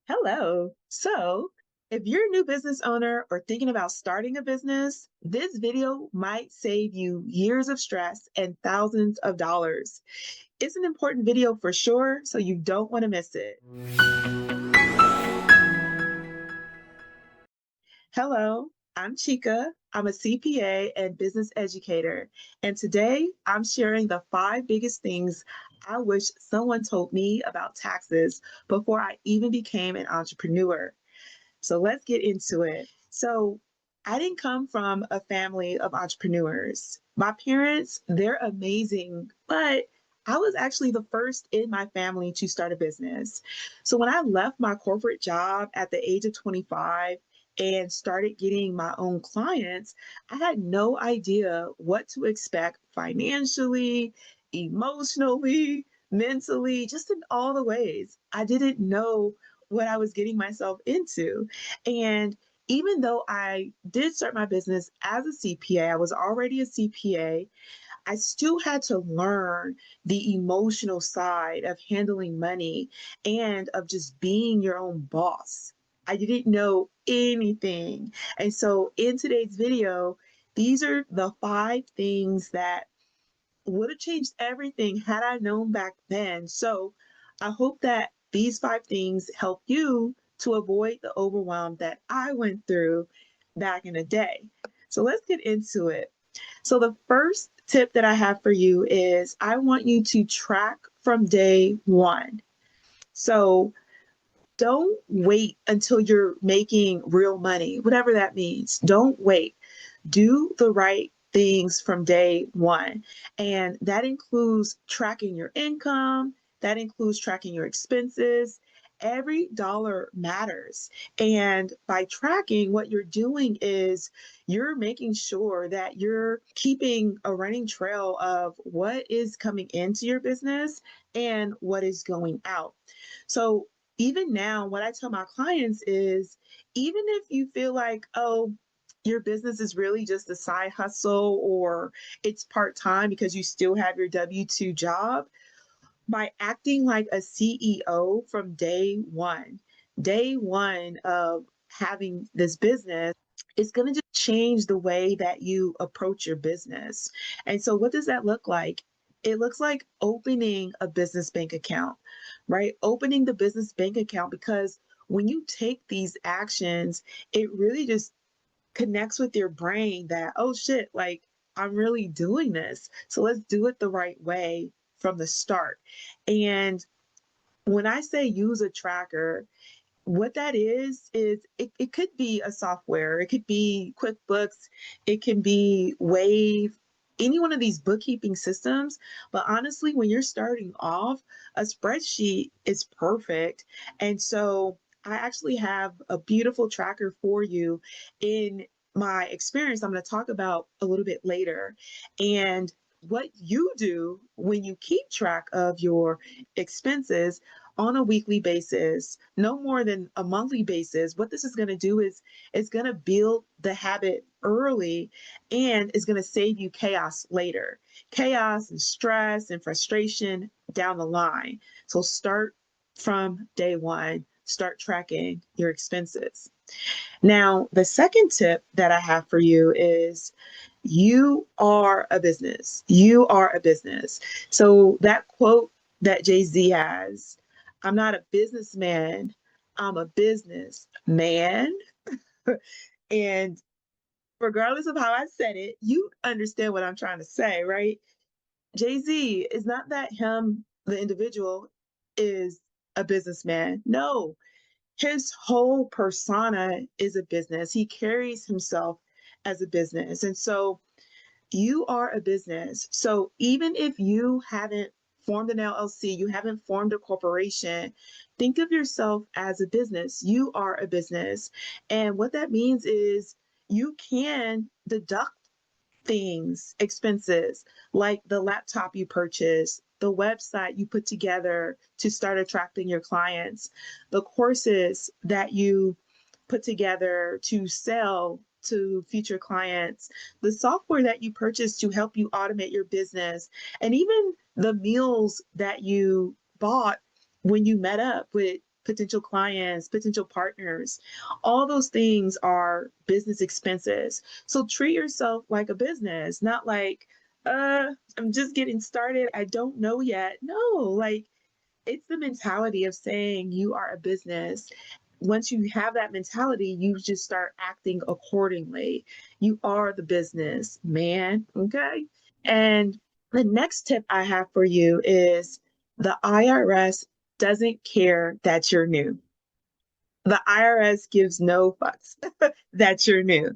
Hello. So, if you're a new business owner or thinking about starting a business, this video might save you years of stress and thousands of dollars. It's an important video for sure, so you don't want to miss it. Hello, I'm Chika. I'm a CPA and business educator, and today I'm sharing the 5 biggest things I wish someone told me about taxes before I even became an entrepreneur. So let's get into it. So I didn't come from a family of entrepreneurs. My parents, they're amazing, but I was actually the first in my family to start a business. So when I left my corporate job at the age of 25 and started getting my own clients, I had no idea what to expect financially, emotionally, mentally, just in all the ways. I didn't know what I was getting myself into. And even though I did start my business as a CPA, I was already a CPA, I still had to learn the emotional side of handling money and of just being your own boss. I didn't know anything. And so in today's video, these are the 5 things that would have changed everything had I known back then. So I hope that these 5 things help you to avoid the overwhelm that I went through back in the day. So let's get into it. So the first tip that I have for you is I want you to track from day one. So don't wait until you're making real money, whatever that means. Don't wait. Do the right things from day one. And that includes tracking your income, that includes tracking your expenses. Every dollar matters. And by tracking, what you're doing is you're making sure that you're keeping a running trail of what is coming into your business and what is going out. So even now, what I tell my clients is even if you feel like, oh, your business is really just a side hustle or it's part time because you still have your W 2 job, by acting like a CEO from day one of having this business, it's going to just change the way that you approach your business. And so, what does that look like? It looks like opening a business bank account, right? Opening the business bank account because when you take these actions, it really just connects with your brain that, oh shit, like I'm really doing this. So let's do it the right way from the start. And when I say use a tracker, what that is it could be a software, it could be QuickBooks, it can be Wave, any one of these bookkeeping systems. But honestly, when you're starting off, a spreadsheet is perfect. And so I actually have a beautiful tracker for you in my experience I'm going to talk about a little bit later. And what you do when you keep track of your expenses on a weekly basis, no more than a monthly basis, what this is going to do is it's going to build the habit early and is going to save you chaos later. Chaos and stress and frustration down the line. So start from day one, start tracking your expenses. Now, the second tip that I have for you is you are a business. You are a business. So that quote that Jay-Z has, I'm not a businessman, I'm a business man. And regardless of how I said it, you understand what I'm trying to say, right? Jay-Z is not that him, the individual, is a businessman. No, his whole persona is a business. He carries himself as a business. And so you are a business. So even if you haven't formed an LLC, you haven't formed a corporation, think of yourself as a business. You are a business. And what that means is you can deduct things, expenses, like the laptop you purchased, the website you put together to start attracting your clients, the courses that you put together to sell to future clients, the software that you purchased to help you automate your business, and even the meals that you bought when you met up with potential clients, potential partners. All those things are business expenses. So treat yourself like a business, not like, I'm just getting started. I don't know yet. No, like it's the mentality of saying you are a business. Once you have that mentality, you just start acting accordingly. You are the business, man. Okay. And the next tip I have for you is the IRS doesn't care that you're new. The IRS gives no fucks that you're new.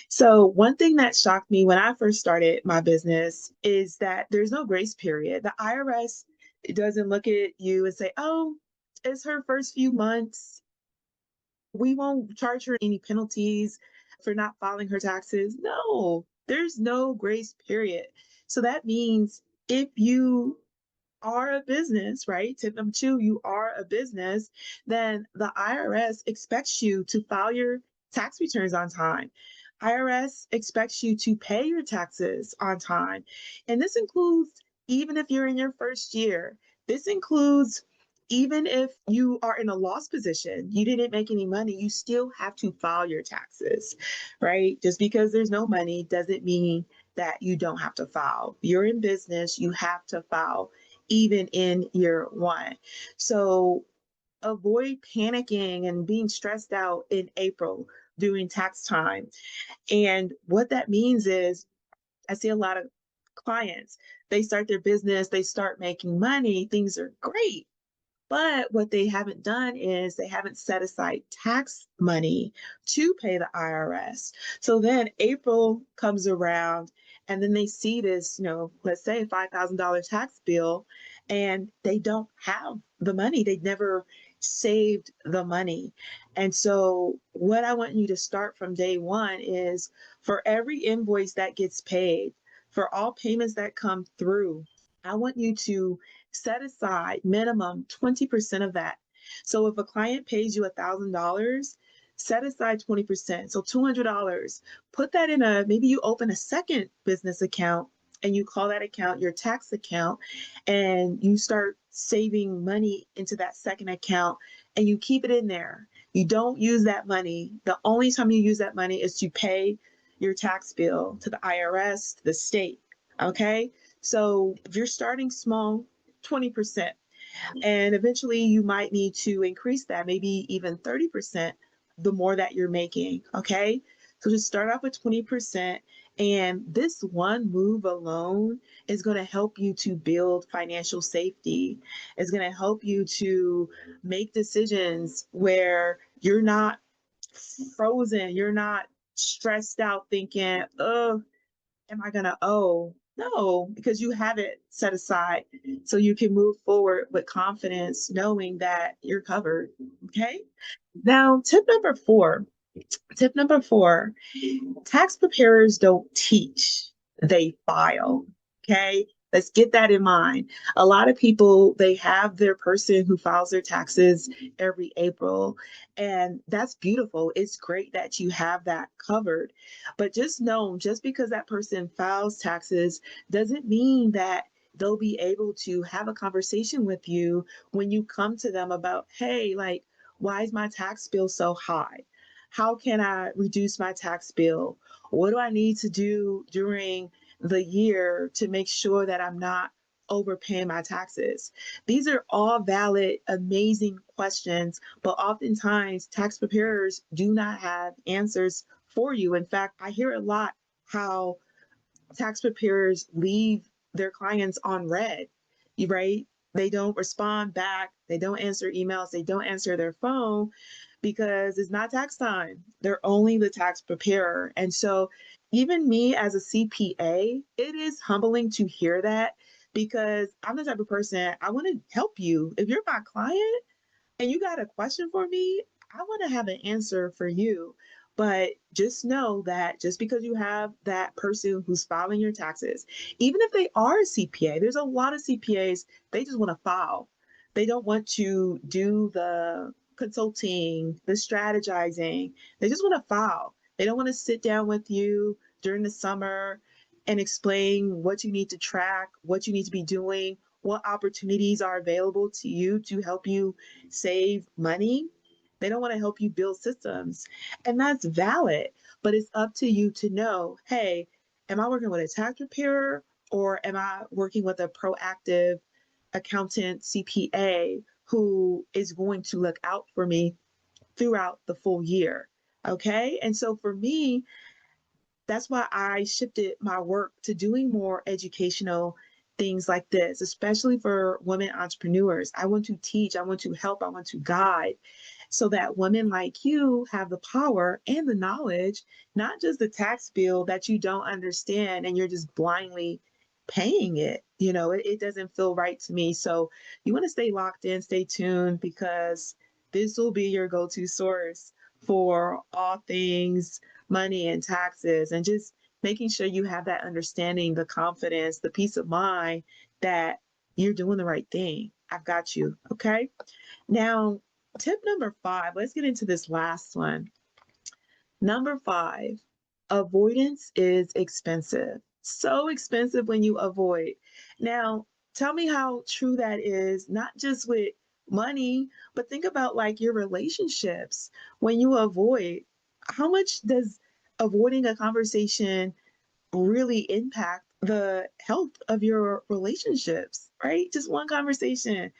So, one thing that shocked me when I first started my business is that there's no grace period. The IRS doesn't look at you and say, oh, it's her first few months. We won't charge her any penalties for not filing her taxes. No, there's no grace period. So, that means if you are a business, right? Tip number two, you are a business, then the IRS expects you to file your tax returns on time. IRS expects you to pay your taxes on time. And this includes even if you're in your first year. This includes even if you are in a loss position, you didn't make any money, you still have to file your taxes, right? Just because there's no money doesn't mean that you don't have to file. You're in business, you have to file even in year one. So avoid panicking and being stressed out in April during tax time. And what that means is, I see a lot of clients, they start their business, they start making money, things are great. But what they haven't done is they haven't set aside tax money to pay the IRS. So then April comes around and then they see this, let's say $5,000 tax bill, and they don't have the money. They never saved the money. And so what I want you to start from day one is for every invoice that gets paid, for all payments that come through, I want you to set aside minimum 20% of that. So if a client pays you $1,000, set aside 20%. So $200. Put that in maybe you open a second business account and you call that account your tax account, and you start saving money into that second account and you keep it in there. You don't use that money. The only time you use that money is to pay your tax bill to the IRS, to the state. Okay. So if you're starting small, 20%. And eventually you might need to increase that, maybe even 30% the more that you're making. Okay. So just start off with 20%. And this one move alone is going to help you to build financial safety. It's going to help you to make decisions where you're not frozen, you're not stressed out thinking, oh, am I going to owe? No, because you have it set aside so you can move forward with confidence, knowing that you're covered. Okay. Now, tip number four, tax preparers don't teach, they file. Okay. Let's get that in mind. A lot of people, they have their person who files their taxes every April, and that's beautiful. It's great that you have that covered. But just know, just because that person files taxes doesn't mean that they'll be able to have a conversation with you when you come to them about, hey, like, why is my tax bill so high? How can I reduce my tax bill? What do I need to do during the year to make sure that I'm not overpaying my taxes? These are all valid, amazing questions, but oftentimes tax preparers do not have answers for you. In fact, I hear a lot how tax preparers leave their clients on red, right? They don't respond back, they don't answer emails, they don't answer their phone because it's not tax time. They're only the tax preparer. And so, even me as a CPA, it is humbling to hear that because I'm the type of person I want to help you. If you're my client, and you got a question for me, I want to have an answer for you. But just know that just because you have that person who's filing your taxes, even if they are a CPA, there's a lot of CPAs, they just want to file. They don't want to do the consulting, the strategizing. They just want to file. They don't want to sit down with you during the summer and explain what you need to track, what you need to be doing, what opportunities are available to you to help you save money. They don't want to help you build systems. And that's valid, but it's up to you to know, hey, am I working with a tax preparer or am I working with a proactive accountant CPA who is going to look out for me throughout the full year? Okay. And so for me, that's why I shifted my work to doing more educational things like this, especially for women entrepreneurs. I want to teach, I want to help, I want to guide so that women like you have the power and the knowledge, not just the tax bill that you don't understand and you're just blindly paying it. It doesn't feel right to me. So you want to stay locked in, stay tuned, because this will be your go to source for all things money and taxes, and just making sure you have that understanding, the confidence, the peace of mind that you're doing the right thing. I've got you. Okay. Now, tip number 5, let's get into this last one. Number 5, avoidance is expensive. So expensive when you avoid. Now, tell me how true that is, not just with money, but think about like your relationships. When you avoid, how much does avoiding a conversation really impact the health of your relationships, right? Just one conversation,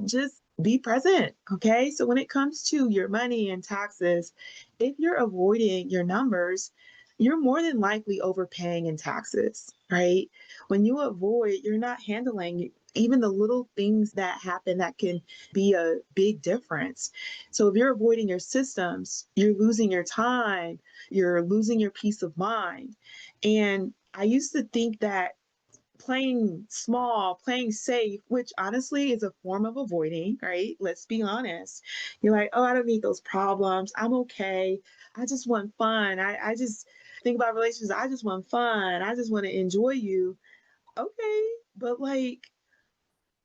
just be present. Okay. So when it comes to your money and taxes, if you're avoiding your numbers, you're more than likely overpaying in taxes, right? When you avoid, you're not handling even the little things that happen that can be a big difference. So if you're avoiding your systems, you're losing your time, you're losing your peace of mind. And I used to think that playing small, playing safe, which honestly is a form of avoiding, right? Let's be honest. You're like, oh, I don't need those problems. I'm okay. I just want fun. I just think about relationships. I just want fun. I just want to enjoy you. Okay. But like,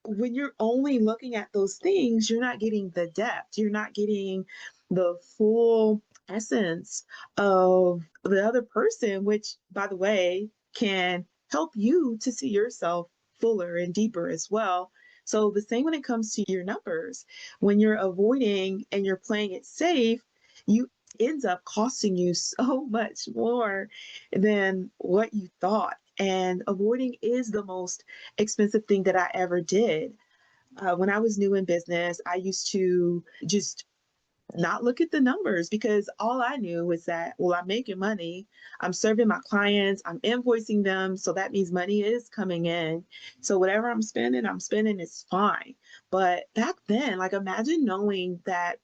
when you're only looking at those things, you're not getting the depth, you're not getting the full essence of the other person, which, by the way, can help you to see yourself fuller and deeper as well. So, the same when it comes to your numbers, when you're avoiding and you're playing it safe, you ends up costing you so much more than what you thought. And avoiding is the most expensive thing that I ever did. When I was new in business, I used to just not look at the numbers because all I knew was that, well, I'm making money, I'm serving my clients, I'm invoicing them. So that means money is coming in. So whatever I'm spending is fine. But back then, like imagine knowing that,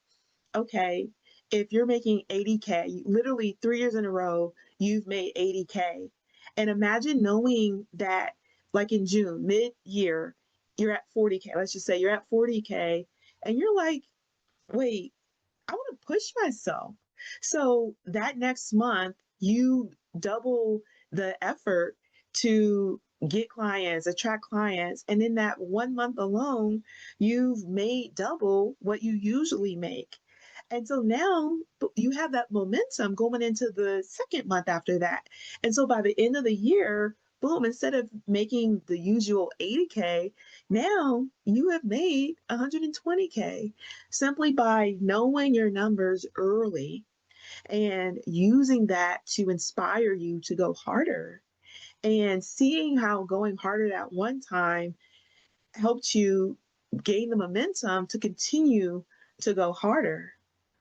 okay, if you're making 80K, literally 3 years in a row, you've made 80K. And imagine knowing that, like in June, mid year, you're at 40K. Let's just say you're at 40K, and you're like, wait, I want to push myself. So that next month, you double the effort to get clients, attract clients. And in that 1 month alone, you've made double what you usually make. And so now you have that momentum going into the second month after that. And so by the end of the year, boom, instead of making the usual 80K, now you have made 120K simply by knowing your numbers early and using that to inspire you to go harder and seeing how going harder at one time helped you gain the momentum to continue to go harder,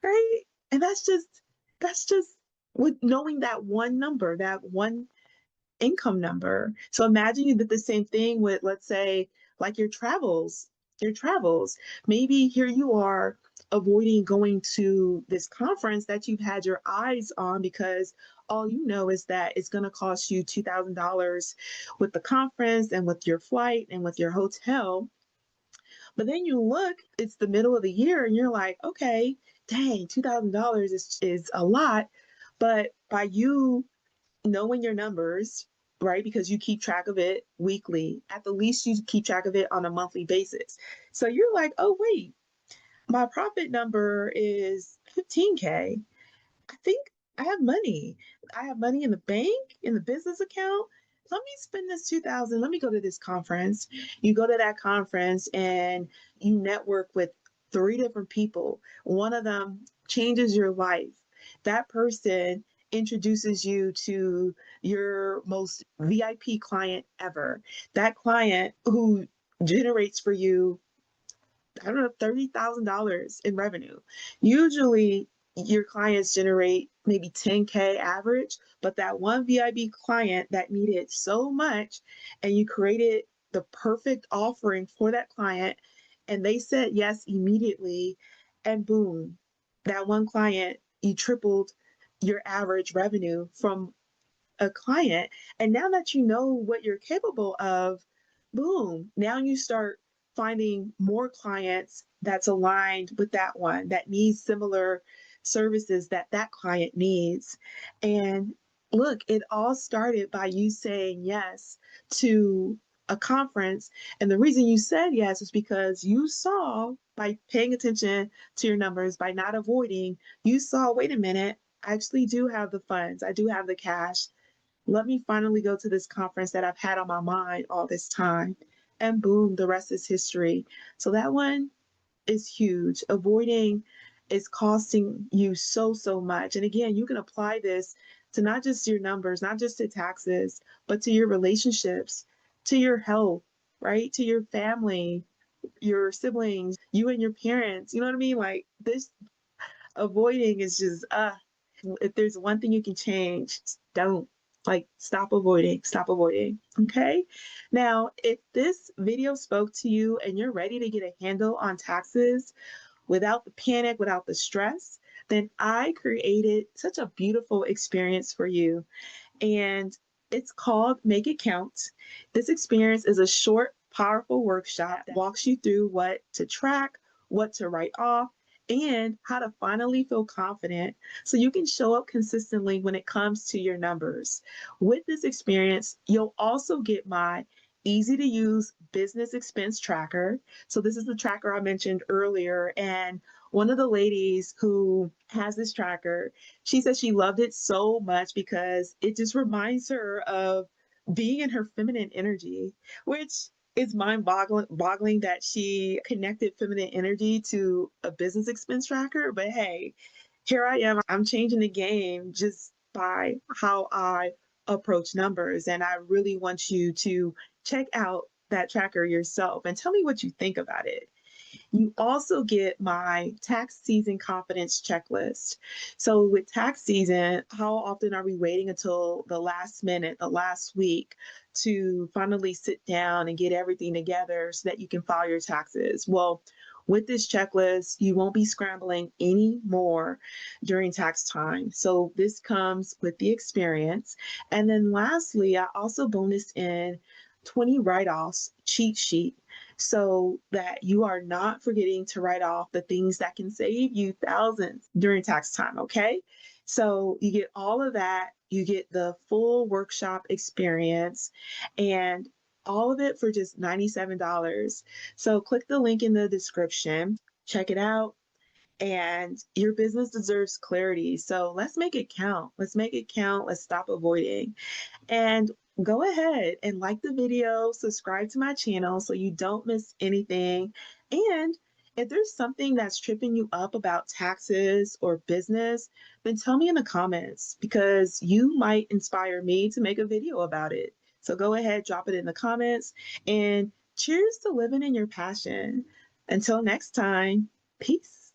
right? And that's just with knowing that one number, that one income number. So imagine you did the same thing with, let's say, like your travels. Maybe here you are avoiding going to this conference that you've had your eyes on because all you know is that it's going to cost you $2,000 with the conference and with your flight and with your hotel. But then you look, it's the middle of the year and you're like, okay, dang, $2,000 is a lot. But by you knowing your numbers, right? Because you keep track of it weekly. At the least, you keep track of it on a monthly basis. So you're like, oh, wait, my profit number is 15K. I think I have money. I have money in the bank, in the business account. let me spend this 2000, let me go to this conference. You go to that conference and you network with three different people. One of them changes your life. That person introduces you to your most VIP client ever. That client who generates for you, I don't know, $30,000 in revenue. Usually your clients generate maybe 10K average, but that one VIB client that needed so much and you created the perfect offering for that client and they said yes immediately, and boom, that one client, you tripled your average revenue from a client. And now that you know what you're capable of, boom, now you start finding more clients that's aligned with that one that needs similar services that that client needs. And look, it all started by you saying yes to a conference. And the reason you said yes is because you saw, by paying attention to your numbers, by not avoiding, you saw, wait a minute, I actually do have the funds, I do have the cash. Let me finally go to this conference that I've had on my mind all this time. And boom, the rest is history. So that one is huge. Avoiding is costing you so, so much. And again, you can apply this to not just your numbers, not just to taxes, but to your relationships, to your health, right? To your family, your siblings, you and your parents. You know what I mean? Like this avoiding is just, if there's one thing you can change, don't. Like, stop avoiding, stop avoiding. Okay. Now, if this video spoke to you and you're ready to get a handle on taxes without the panic, without the stress, then I created such a beautiful experience for you. And it's called Make It Count. This experience is a short, powerful workshop that walks you through what to track, what to write off, and how to finally feel confident so you can show up consistently when it comes to your numbers. With this experience, you'll also get my easy to use business expense tracker. So, this is the tracker I mentioned earlier. And one of the ladies who has this tracker, she said she loved it so much because it just reminds her of being in her feminine energy, which is mind boggling that she connected feminine energy to a business expense tracker. But hey, here I am. I'm changing the game just by how I approach numbers. And I really want you to check out that tracker yourself and tell me what you think about it. You also get my tax season confidence checklist. So, with tax season, how often are we waiting until the last minute, the last week, to finally sit down and get everything together so that you can file your taxes? Well, with this checklist, you won't be scrambling anymore during tax time. So, this comes with the experience. And then, lastly, I also bonus in 20 write offs cheat sheet so that you are not forgetting to write off the things that can save you thousands during tax time. Okay. So you get all of that, you get the full workshop experience, and all of it for just $97. So click the link in the description, check it out. And your business deserves clarity. So let's make it count. Let's make it count. Let's stop avoiding. And go ahead and like the video, subscribe to my channel so you don't miss anything. And if there's something that's tripping you up about taxes or business, then tell me in the comments because you might inspire me to make a video about it. So go ahead, drop it in the comments, and cheers to living in your passion. Until next time, peace.